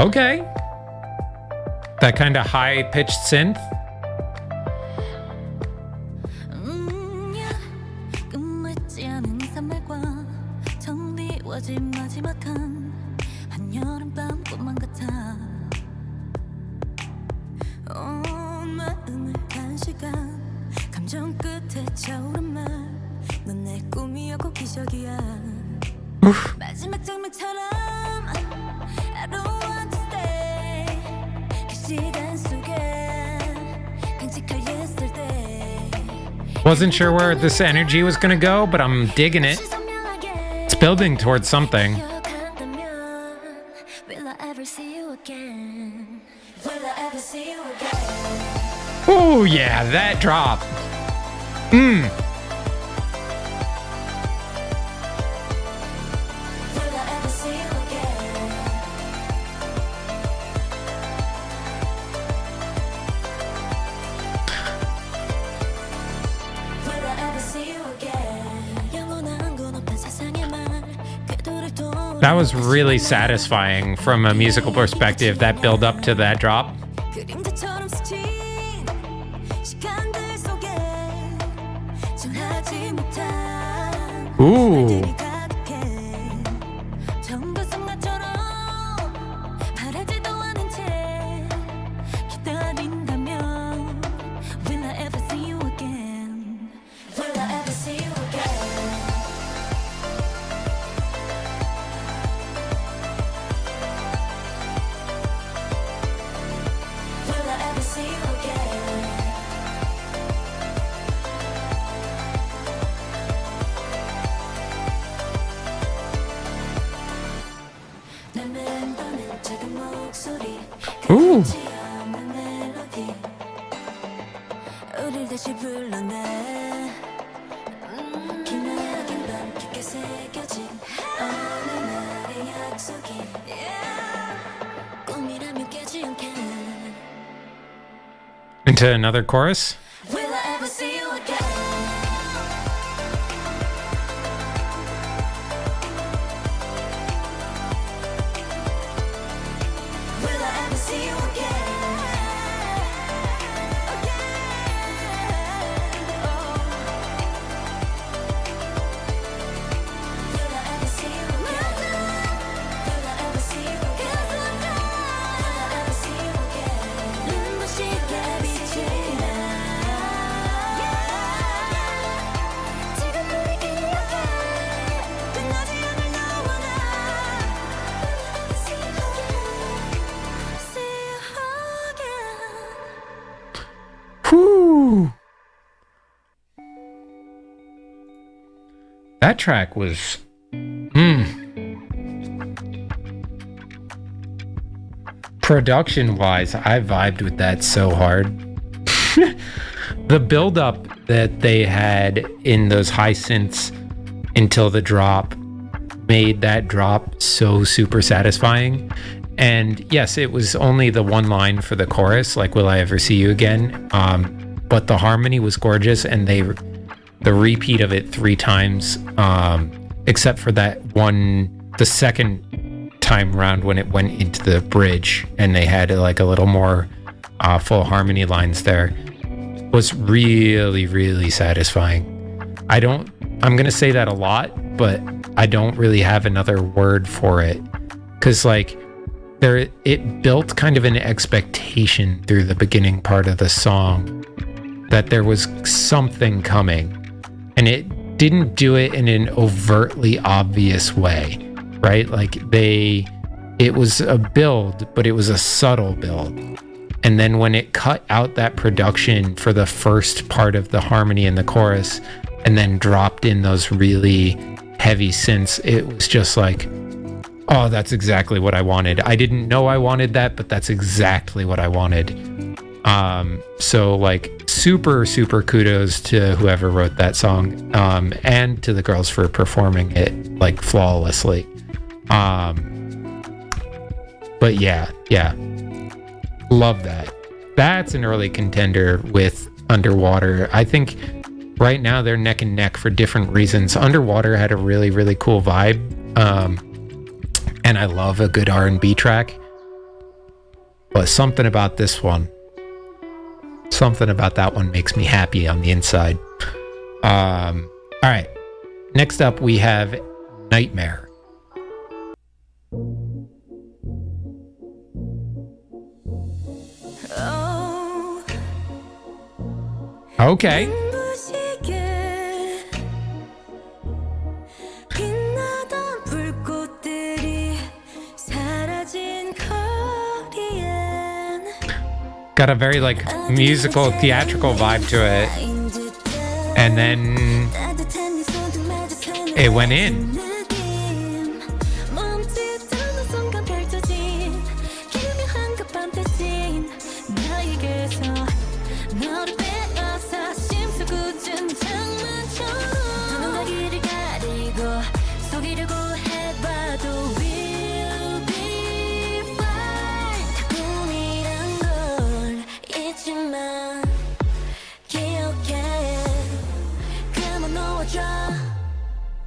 Okay. That kind of high-pitched synth. Oof. Wasn't sure where this energy was gonna go, but I'm digging it. It's building towards something. Oh yeah, that drop. That was really satisfying from a musical perspective, that build up to that drop. Ooh. Ooh. Into another chorus. Whew. That track was production wise, I vibed with that so hard. The build up that they had in those high synths until the drop made that drop so super satisfying. And yes, it was only the one line for the chorus, like "Will I ever see you again?" But the harmony was gorgeous, and the repeat of it 3 times, except for that one, the second time round when it went into the bridge, and they had like a little more full harmony lines there, was really, really satisfying. I'm gonna say that a lot, but I don't really have another word for it, because like it built kind of an expectation through the beginning part of the song that there was something coming, and it didn't do it in an overtly obvious way, right? Like it was a build, but it was a subtle build. And then when it cut out that production for the first part of the harmony in the chorus and then dropped in those really heavy synths, it was just like, oh, that's exactly what I wanted. I didn't know I wanted that, but that's exactly what I wanted. So like super, super kudos to whoever wrote that song, and to the girls for performing it like flawlessly. But yeah. Love that. That's an early contender with Underwater. I think right now they're neck and neck for different reasons. Underwater had a really, really cool vibe. And I love a good R&B track. But something about this one, something about that one makes me happy on the inside. All right. Next up, we have Nightmare. Okay. Got a very like musical, theatrical vibe to it. And then it went in.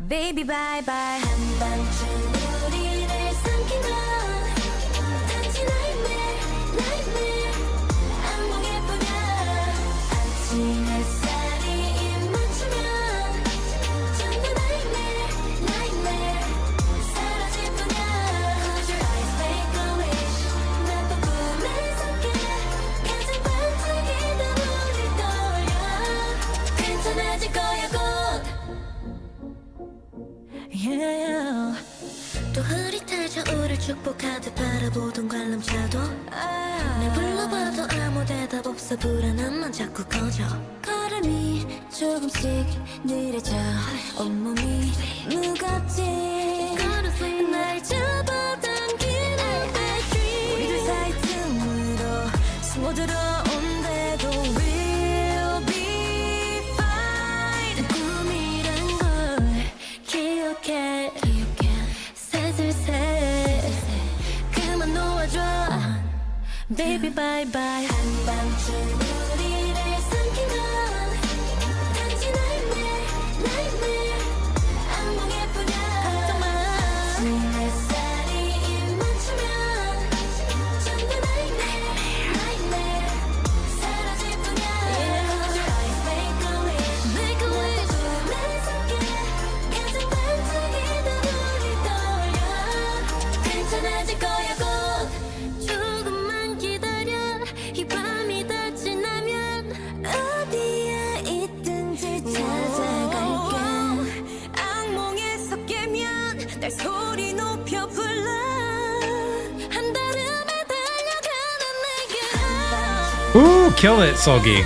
Baby bye bye 한밤중 우리를 삼키던 단지 nightmare nightmare 악몽에 뿌려 아침 햇살이 입 맞추면 전부 nightmare nightmare 사라질 뿐이야 Close your eyes make a wish 나쁜 꿈에 섞여 가장 반짝이던 우릴 떠올려 괜찮아질 거야 곧 Yeah. 또 흐릿해져 우릴 축복하듯 바라보던 관람차도 날 불러봐도 아무 대답 없어 불안함만 자꾸 커져 걸음이 조금씩 느려져 온몸이 무겁지 날 잡아당기는 bad dream 우리들 사이 틈으로 숨어들어온대도 we'll be fine 꿈이란 걸 기억해 슬슬 그만 놓아줘 Baby bye bye 한밤중 우리를 삼키던 단지 nightmare nightmare 악몽에 뿌려 아침 햇살이 입 맞추면 전부 nightmare nightmare 사라질 뿐이야 Close your eyes make a wish make a wish 꿈에 섞여 가장 반짝이던 우릴 떠올려 괜찮아질 거야 곧 조금만 기다려 이 밤이 다 지나면 어디에 있든지 찾아갈게 악몽에서 깨면 날 소리 높여 불러 한달음에 달려가는 내게 Ooh, kill it, Seulgi.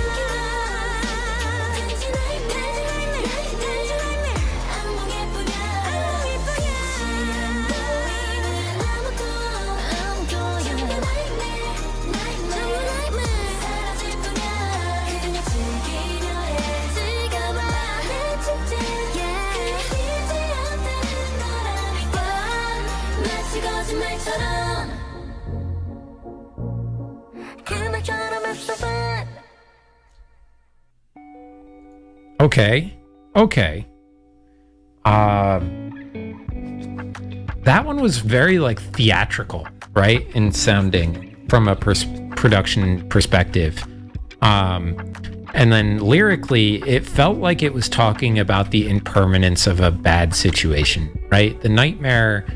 Okay. Okay. That one was very like theatrical, right? In sounding from a production perspective. And then lyrically, it felt like it was talking about the impermanence of a bad situation, right? The nightmare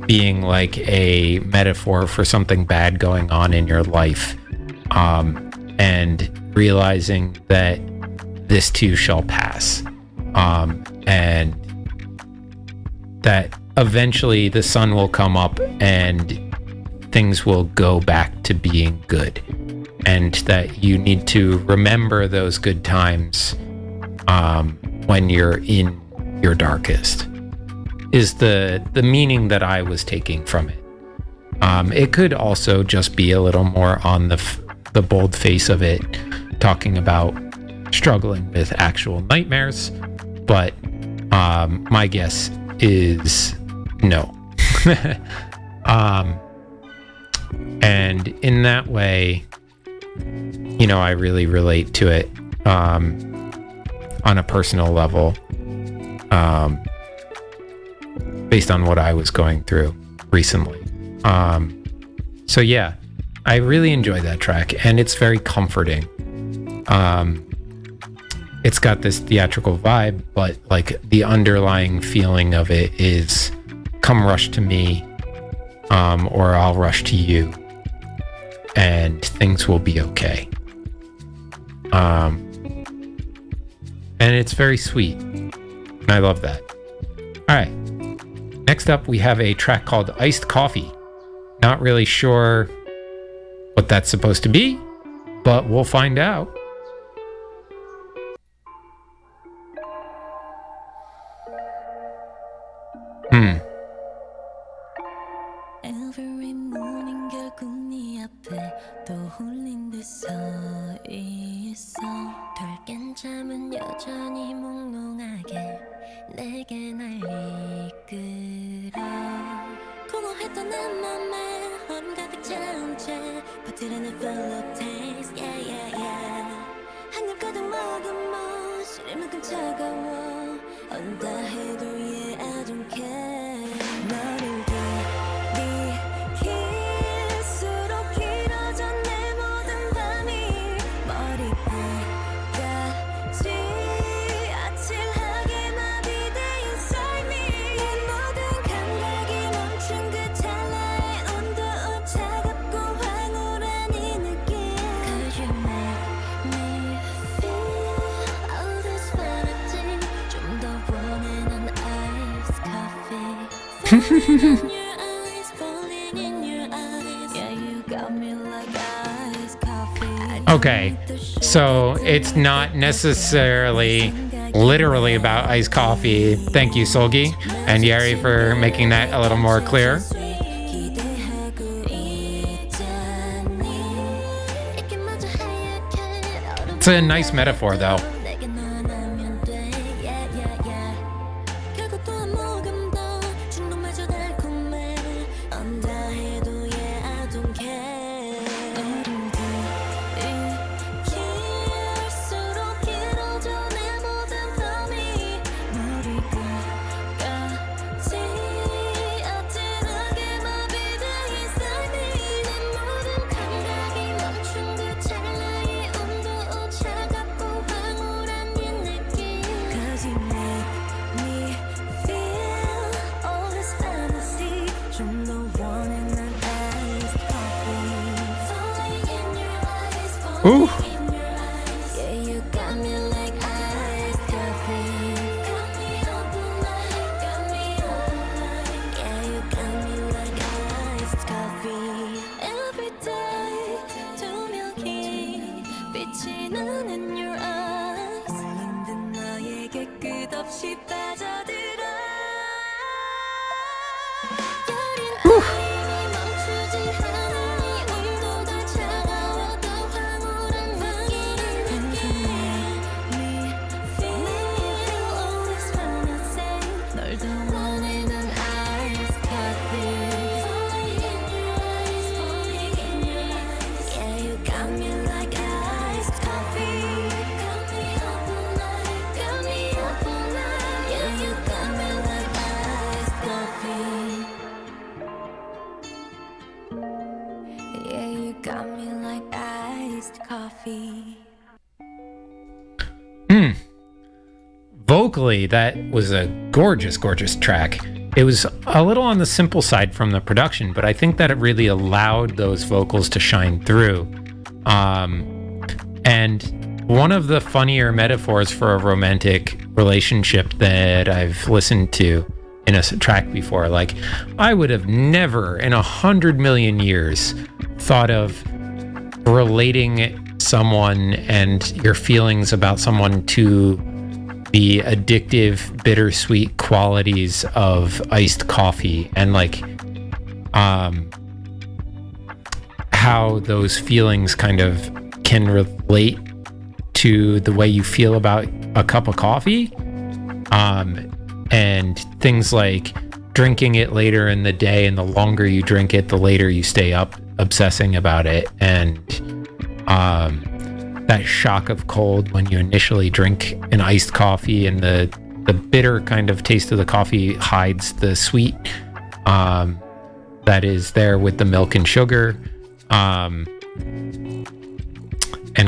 being like a metaphor for something bad going on in your life. And realizing that this too shall pass. And that eventually the sun will come up and things will go back to being good. And that you need to remember those good times when you're in your darkest, is the meaning that I was taking from it. It could also just be a little more on the bold face of it, talking about struggling with actual nightmares, but my guess is no. And in that way, you know, I really relate to it on a personal level, based on what I was going through recently. So yeah, I really enjoy that track, and it's very comforting. It's got this theatrical vibe, but like the underlying feeling of it is come rush to me, or I'll rush to you, and things will be okay. And it's very sweet, and I love that. All right, next up we have a track called Iced Coffee. Not really sure what that's supposed to be, but we'll find out. Every morning 결국 네 앞에 떠올린 듯 서 있어 덜 깬 잠은 여전히 몽롱하게 내게 날 이끌어 공허했던 내 맘에 얼음 가득 차온 채 버티려는 full of taste yeah yeah yeah 한 입 가득 먹은 뭐 시릴 만큼 차가워 언다 해도 yeah I don't care 너를 길수록 길어져 내 모든 밤이 머리끝까지 아찔하게 마비된 삶이 내 모든 감각이 멈춘 그 찰나의 온도 차갑고 황홀한 이 느낌 Cause you make me feel all this fantasy 좀 더 원해 난 iced coffee Okay, so it's not necessarily literally about iced coffee. Thank you, Solgi and Yeri, for making that a little more clear. It's a nice metaphor, though. Ooh. Vocally, that was a gorgeous, gorgeous track. It was a little on the simple side from the production, but I think that it really allowed those vocals to shine through. And one of the funnier metaphors for a romantic relationship that I've listened to in a track before, like, I would have never in 100 million years thought of relating someone and your feelings about someone to the addictive, bittersweet qualities of iced coffee, and like how those feelings kind of can relate to the way you feel about a cup of coffee, and things like drinking it later in the day, and the longer you drink it, the later you stay up obsessing about it, and that shock of cold when you initially drink an iced coffee, and the bitter kind of taste of the coffee hides the sweet that is there with the milk and sugar. and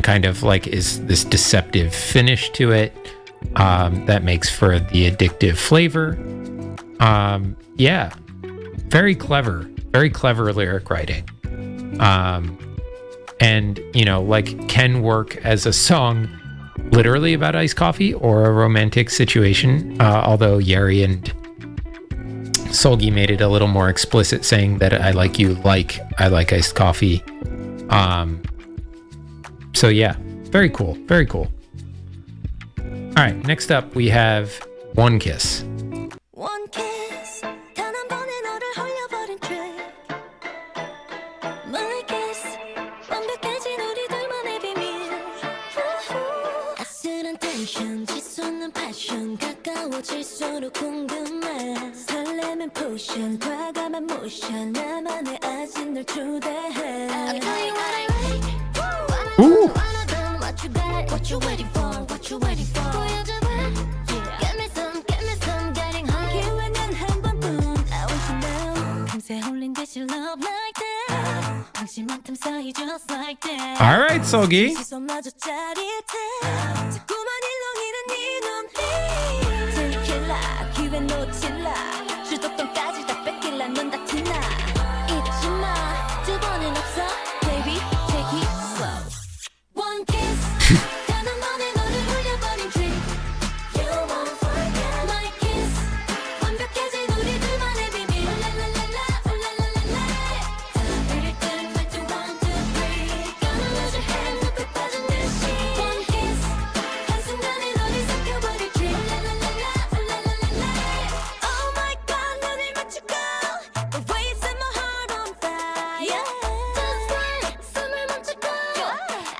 kind of like is this deceptive finish to it that makes for the addictive flavor. Yeah, very clever lyric writing. And, you know, like can work as a song literally about iced coffee or a romantic situation, although Yeri and Seulgi made it a little more explicit, saying that I like iced coffee. So yeah, very cool. All right, next up we have One Kiss. One kiss 단 한 번에 너를 홀려버린 trick My kiss 완벽해진 우리 둘만의 비밀 아슬한 텐션 치솟는 passion 가까워질수록 궁금해 설레는 potion 과감한 motion 나만의 아직 널 초대해 I'll tell you what I like Ooh. What you got? What you waiting for? What you waiting for? 보여줘봐 Get me some getting hot 기회는 한 번뿐 I want to know 금세 홀린 듯이 love like that 당신만큼 사이 just like that All right, Seulgi. 시선마저 짜릿해 자꾸만 일렁이는 네 눈빛 들킬라 기회 놓칠라 주도권까지 다 뺏길라 넌 다 티나 잊지 마두 번은 없어 Baby take it slow One kiss 단 한 번에 너를 홀려버린 trick You won't forget my kiss 완벽해진 우리 둘만의 비밀 랄랄랄라 랄랄랄라 다 잃을 듯 말 또 one two three Gonna lose your hand 눕혀 빠진 듯이 One kiss 한순간에 너를 삼켜버릴 trick 랄랄랄라 랄랄랄라 Oh my god 눈을 맞추고 The way you set my heart on fire Just like 숨을 멈추고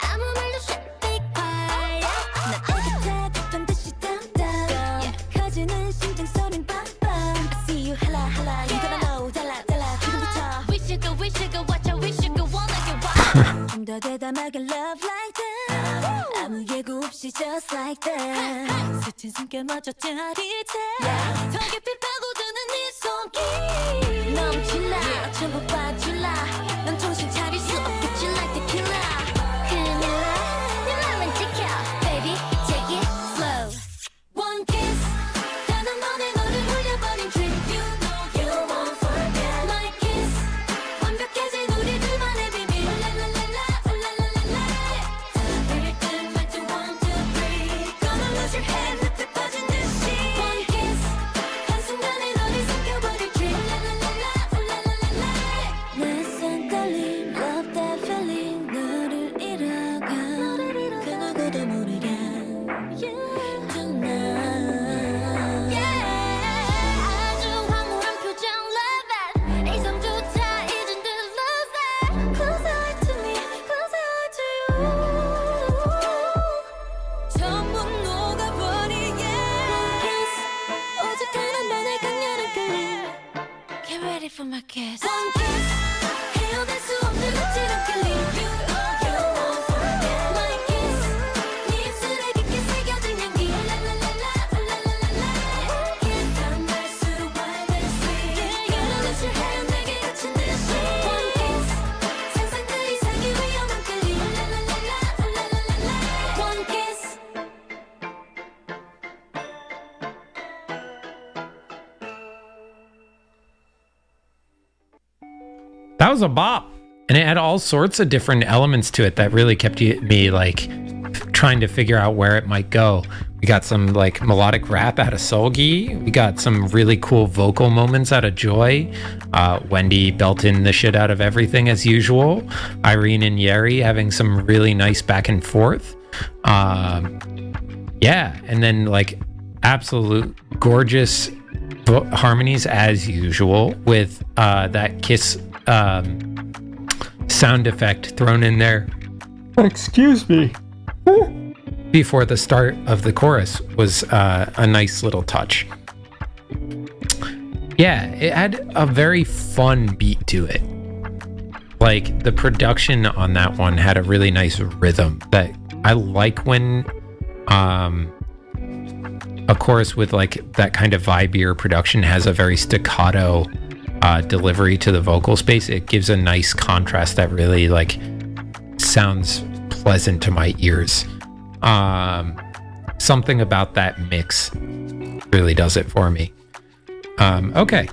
아무 말도 shit be quiet 난 애틋해 급한 듯이 담담 커지는 심장 소린 빰빰 I see you hala hala You gotta know 달라 지금부터 We should go watch out We should go wanna get wild 좀 더 대담하게 love like that 아무 예고 없이 just like that 스친 숨결마저 짜릿해 더 깊이 파고드는 네 손길 넘칠라 전부 빠질라 넌 정신 차릴 수 없겠지 like tequila 큰일 나네 맘은 지켜 Baby take it slow One kiss 단 한 번에 너를 홀려버린 trick You know you won't forget my kiss 완벽해진 우리 둘만의 비밀 랄랄랄라 랄랄랄라 다 잃을 듯 말 또 one two three Gonna lose your hand 늪에 빠진 듯이 One kiss 한순간에 너를 삼켜버릴 trick 랄랄랄라 랄랄랄라 낯선 떨림 love that feeling 너를 잃어가 그 누구도 모르게 Tonight 아주 황홀한 표정 love it 이성조차 잊은 듯 lose it Close your eye to me close your eye to you 전부 녹아버리게 Kiss 오직 한 번의 강렬한 끌림 Get ready for my kiss One kiss 헤어날 수 없는 아찔한 끌림 You know you won't forget my kiss 네 입술에 깊게 새겨진 향기 랄랄랄라 랄랄랄라 깊은 갈수록 wild and sweet You're gonna lose your hand 내게 갇힌 듯이 One kiss 상상 그 이상의 위험한 끌림 랄랄랄라 랄랄랄라 One kiss That was a bop. And it had all sorts of different elements to it that really kept me like trying to figure out where it might go. We got some like melodic rap out of Seulgi. We got some really cool vocal moments out of Joy. Wendy belting the shit out of everything as usual. Irene and Yeri having some really nice back and forth. Yeah, and then like absolute gorgeous harmonies as usual with that kiss sound effect thrown in there. Excuse me. Before the start of the chorus was a nice little touch. Yeah, it had a very fun beat to it. Like the production on that one had a really nice rhythm that I like when a chorus with like that kind of vibier production has a very staccato delivery to the vocal space. It gives a nice contrast that really like sounds pleasant to my ears. Something about that mix really does it for me. Okay.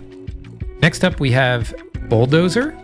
Next up we have Bulldozer.